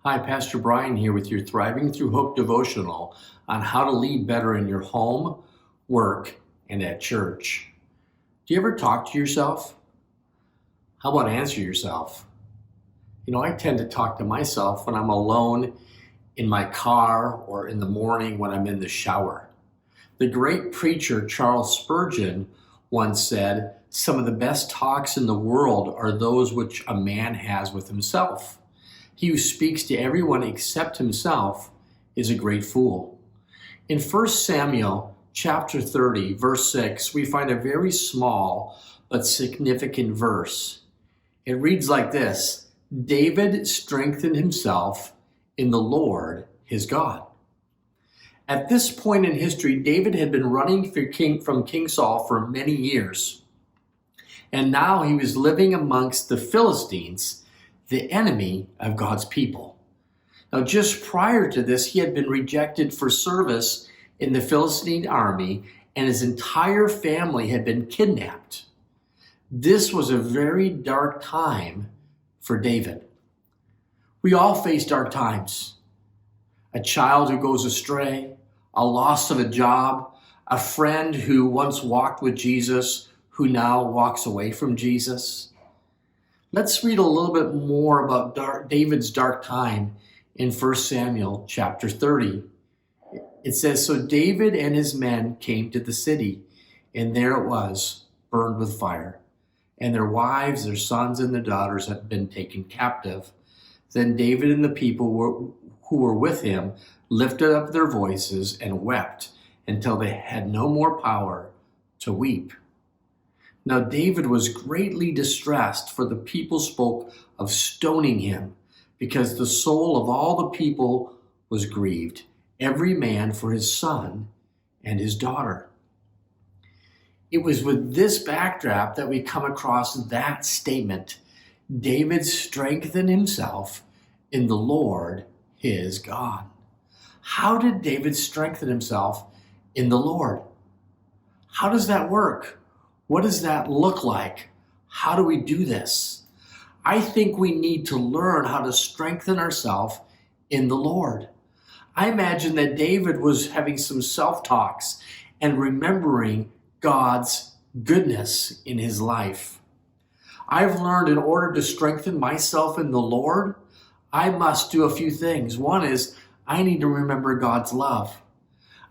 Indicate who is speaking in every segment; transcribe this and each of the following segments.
Speaker 1: Hi, Pastor Brian here with your Thriving Through Hope devotional on how to lead better in your home, work, and at church. Do you ever talk to yourself? How about answer yourself? I tend to talk to myself when I'm alone in my car or in the morning when I'm in the shower. The great preacher Charles Spurgeon once said, "Some of the best talks in the world are those which a man has with himself. He who speaks to everyone except himself is a great fool." In 1 Samuel chapter 30, verse 6, we find a very small but significant verse. It reads like this: David strengthened himself in the Lord his God. At this point in history, David had been running from King Saul for many years. And now he was living amongst the Philistines, the enemy of God's people. Now, just prior to this, he had been rejected for service in the Philistine army, and his entire family had been kidnapped. This was a very dark time for David. We all face dark times. A child who goes astray, a loss of a job, a friend who once walked with Jesus who now walks away from Jesus. Let's read a little bit more about David's dark time in 1 Samuel chapter 30. It says, "So David and his men came to the city, and there it was, burned with fire. And their wives, their sons, and their daughters had been taken captive. Then David and the people who were with him lifted up their voices and wept until they had no more power to weep. Now David was greatly distressed, for the people spoke of stoning him, because the soul of all the people was grieved, every man for his son and his daughter." It was with this backdrop that we come across that statement: David strengthened himself in the Lord his God. How did David strengthen himself in the Lord? How does that work? What does that look like? How do we do this? I think we need to learn how to strengthen ourselves in the Lord. I imagine that David was having some self-talks and remembering God's goodness in his life. I've learned in order to strengthen myself in the Lord, I must do a few things. One is I need to remember God's love.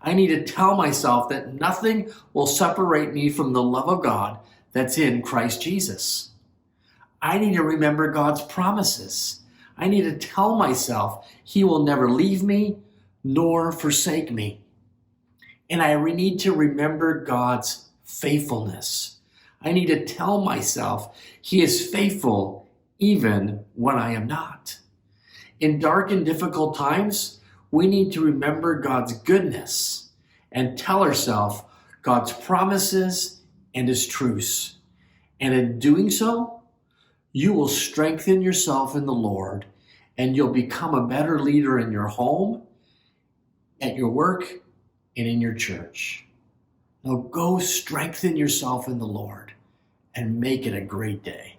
Speaker 1: I need to tell myself that nothing will separate me from the love of God that's in Christ Jesus. I need to remember God's promises. I need to tell myself He will never leave me nor forsake me. And I need to remember God's faithfulness. I need to tell myself He is faithful even when I am not. In dark and difficult times, we need to remember God's goodness and tell ourselves God's promises and His truths. And in doing so, you will strengthen yourself in the Lord, and you'll become a better leader in your home, at your work, and in your church. Now go strengthen yourself in the Lord and make it a great day.